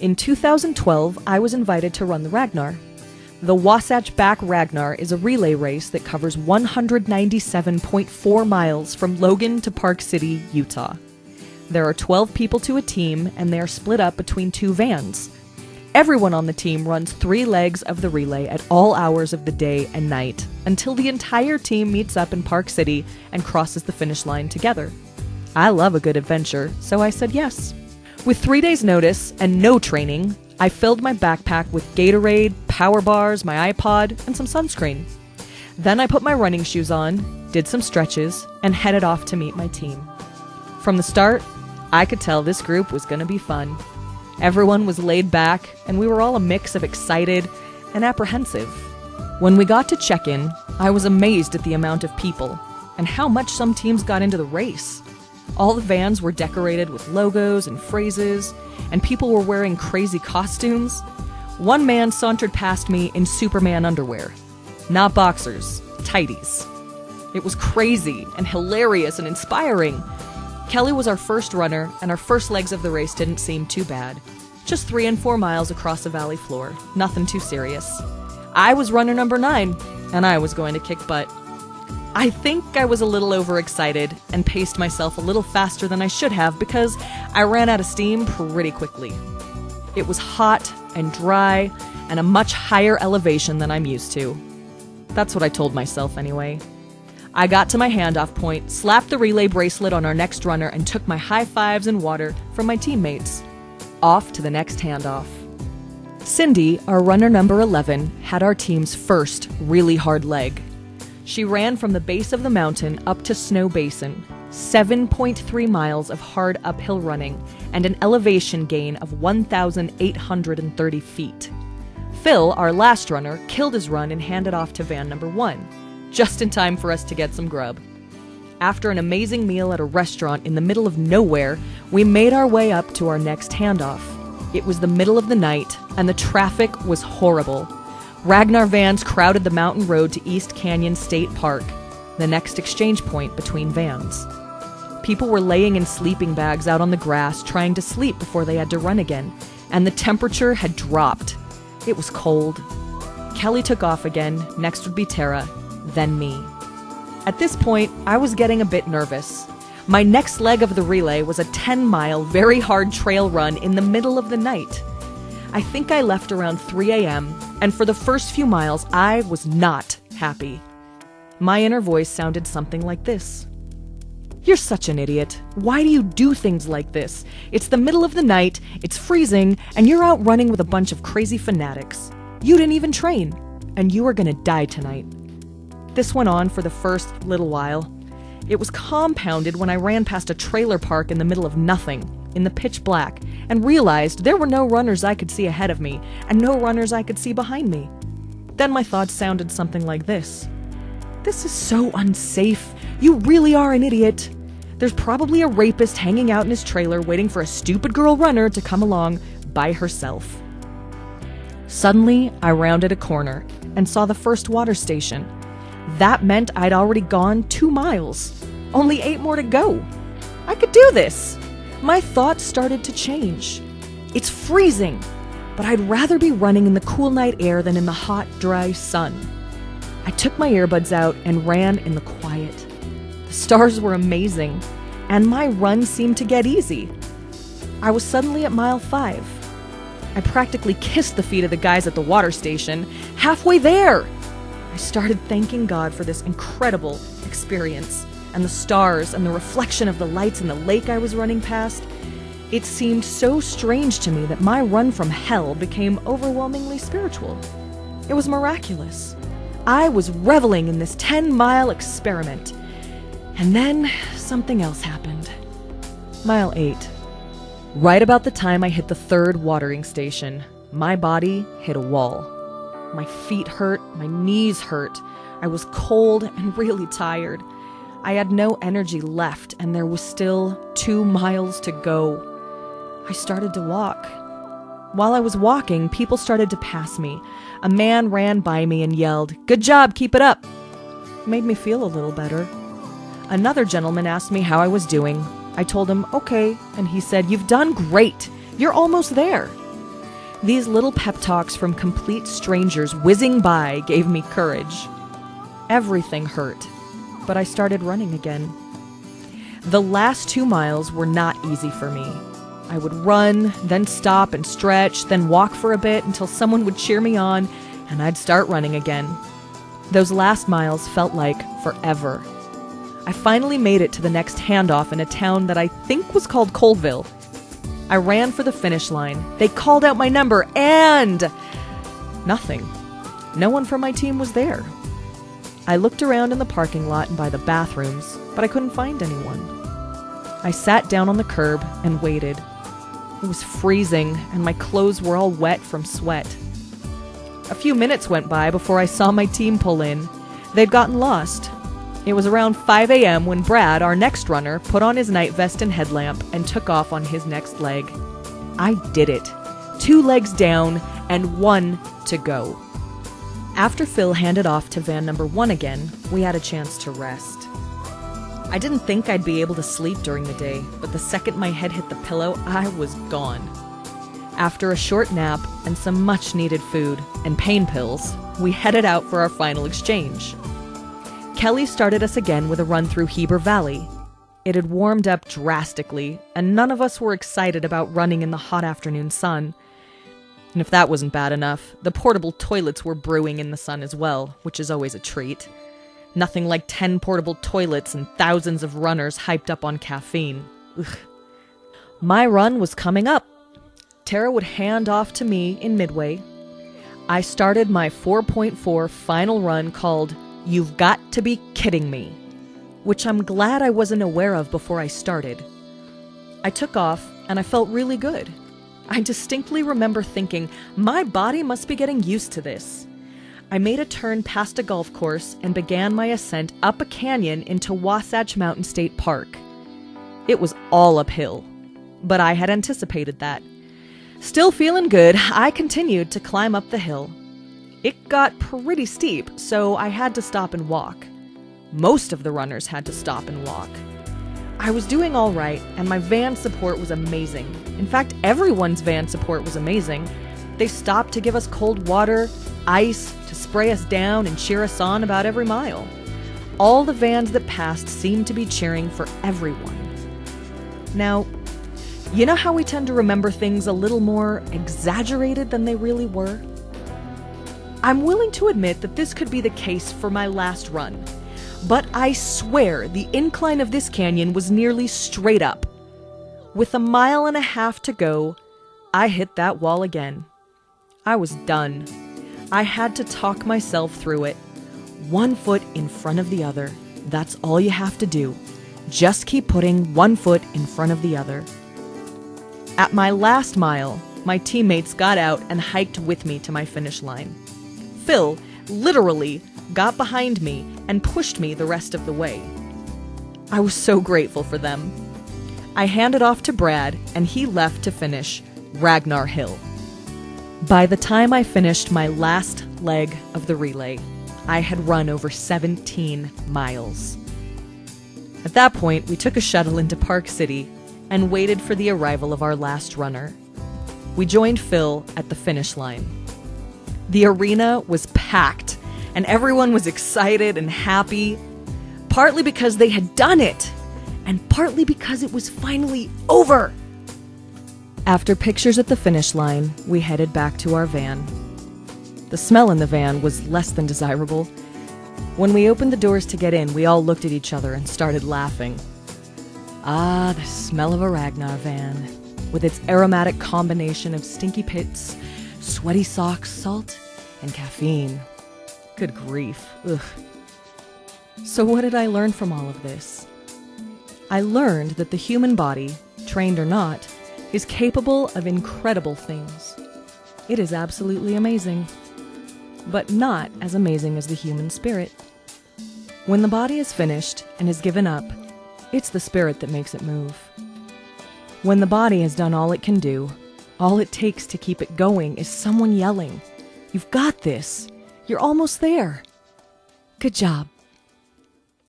In 2012, I was invited to run the Ragnar. The Wasatch Back Ragnar is a relay race that covers 197.4 miles from Logan to Park City, Utah. There are 12 people to a team, and they are split up between 2 vans. Everyone on the team runs 3 legs of the relay at all hours of the day and night until the entire team meets up in Park City and crosses the finish line together. I love a good adventure, so I said yes. With 3 days' notice and no training, I filled my backpack with Gatorade, power bars, my iPod, and some sunscreen. Then I put my running shoes on, did some stretches, and headed off to meet my team. From the start, I could tell this group was going to be fun. Everyone was laid back, and we were all a mix of excited and apprehensive. When we got to check-in, I was amazed at the amount of people and how much some teams got into the race. All the vans were decorated with logos and phrases, and people were wearing crazy costumes. One man sauntered past me in Superman underwear. Not boxers, tighties. It was crazy and hilarious and inspiring. Kelly was our first runner, and our first legs of the race didn't seem too bad. Just 3 and 4 miles across a valley floor. Nothing too serious. I was runner number 9, and I was going to kick butt. I think I was a little overexcited and paced myself a little faster than I should have because I ran out of steam pretty quickly. It was hot and dry and a much higher elevation than I'm used to. That's what I told myself anyway. I got to my handoff point, slapped the relay bracelet on our next runner, and took my high fives and water from my teammates. Off to the next handoff. Cindy, our runner number 11, had our team's first really hard leg. She ran from the base of the mountain up to Snow Basin, 7.3 miles of hard uphill running, and an elevation gain of 1,830 feet. Phil, our last runner, killed his run and handed off to van number 1. Just in time for us to get some grub. After an amazing meal at a restaurant in the middle of nowhere, we made our way up to our next handoff. It was the middle of the night, and the traffic was horrible. Ragnar vans crowded the mountain road to East Canyon State Park, the next exchange point between vans. People were laying in sleeping bags out on the grass, trying to sleep before they had to run again, and the temperature had dropped. It was cold. Kelly took off again, next would be Tara, then me. At this point, I was getting a bit nervous. My next leg of the relay was a 10-mile, very hard trail run in the middle of the night. I think I left around 3 a.m., and for the first few miles, I was not happy. My inner voice sounded something like this. "You're such an idiot. Why do you do things like this? It's the middle of the night, it's freezing, and you're out running with a bunch of crazy fanatics. You didn't even train, and you are gonna die tonight." This went on for the first little while. It was compounded when I ran past a trailer park in the middle of nothing, in the pitch black, and realized there were no runners I could see ahead of me, and no runners I could see behind me. Then my thoughts sounded something like this. "This is so unsafe. You really are an idiot. There's probably a rapist hanging out in his trailer waiting for a stupid girl runner to come along by herself." Suddenly, I rounded a corner and saw the first water station. That meant I'd already gone 2 miles. Only 8 more to go. I could do this. My thoughts started to change. It's freezing, but I'd rather be running in the cool night air than in the hot, dry sun. I took my earbuds out and ran in the quiet. The stars were amazing, and my run seemed to get easy. I was suddenly at mile 5. I practically kissed the feet of the guys at the water station. Halfway there! I started thanking God for this incredible experience, and the stars and the reflection of the lights in the lake I was running past. It seemed so strange to me that my run from hell became overwhelmingly spiritual. It was miraculous. I was reveling in this 10-mile experiment. And then something else happened. Mile 8. Right about the time I hit the 3rd watering station, my body hit a wall. My feet hurt, my knees hurt. I was cold and really tired. I had no energy left, and there was still 2 miles to go. I started to walk. While I was walking, people started to pass me. A man ran by me and yelled, "Good job, keep it up." It made me feel a little better. Another gentleman asked me how I was doing. I told him, "Okay," and he said, "You've done great. You're almost there." These little pep talks from complete strangers whizzing by gave me courage. Everything hurt, but I started running again. The last 2 miles were not easy for me. I would run, then stop and stretch, then walk for a bit until someone would cheer me on, and I'd start running again. Those last miles felt like forever. I finally made it to the next handoff in a town that I think was called Colville. I ran for the finish line. They called out my number and... nothing. No one from my team was there. I looked around in the parking lot and by the bathrooms, but I couldn't find anyone. I sat down on the curb and waited. It was freezing, and my clothes were all wet from sweat. A few minutes went by before I saw my team pull in. They'd gotten lost. It was around 5 a.m. when Brad, our next runner, put on his night vest and headlamp and took off on his next leg. I did it. 2 legs down and 1 to go. After Phil handed off to van number 1 again, we had a chance to rest. I didn't think I'd be able to sleep during the day, but the second my head hit the pillow, I was gone. After a short nap and some much-needed food and pain pills, we headed out for our final exchange. Kelly started us again with a run through Heber Valley. It had warmed up drastically, and none of us were excited about running in the hot afternoon sun. And if that wasn't bad enough, the portable toilets were brewing in the sun as well, which is always a treat. Nothing like 10 portable toilets and thousands of runners hyped up on caffeine. Ugh. My run was coming up. Tara would hand off to me in midway. I started my 4.4 final run called You've Got to Be Kidding Me, which I'm glad I wasn't aware of before I started. I took off and I felt really good. I distinctly remember thinking, my body must be getting used to this. I made a turn past a golf course and began my ascent up a canyon into Wasatch Mountain State Park. It was all uphill, but I had anticipated that. Still feeling good, I continued to climb up the hill. It got pretty steep, so I had to stop and walk. Most of the runners had to stop and walk. I was doing all right, and my van support was amazing. In fact, everyone's van support was amazing. They stopped to give us cold water, ice, to spray us down and cheer us on about every mile. All the vans that passed seemed to be cheering for everyone. Now, you know how we tend to remember things a little more exaggerated than they really were? I'm willing to admit that this could be the case for my last run, but I swear the incline of this canyon was nearly straight up. With 1.5 miles to go, I hit that wall again. I was done. I had to talk myself through it. 1 foot in front of the other. That's all you have to do. Just keep putting 1 foot in front of the other. At my last mile, my teammates got out and hiked with me to my finish line. Phil literally got behind me and pushed me the rest of the way. I was so grateful for them. I handed off to Brad, and he left to finish Ragnar Hill. By the time I finished my last leg of the relay, I had run over 17 miles. At that point, we took a shuttle into Park City and waited for the arrival of our last runner. We joined Phil at the finish line. The arena was packed, and everyone was excited and happy, partly because they had done it, and partly because it was finally over. After pictures at the finish line, we headed back to our van. The smell in the van was less than desirable. When we opened the doors to get in, we all looked at each other and started laughing. Ah, the smell of a Ragnar van, with its aromatic combination of stinky pits, sweaty socks, salt, and caffeine. Good grief. Ugh. So what did I learn from all of this? I learned that the human body, trained or not, is capable of incredible things. It is absolutely amazing, but not as amazing as the human spirit. When the body is finished and is given up, it's the spirit that makes it move. When the body has done all it can do, all it takes to keep it going is someone yelling, "You've got this! You're almost there! Good job!"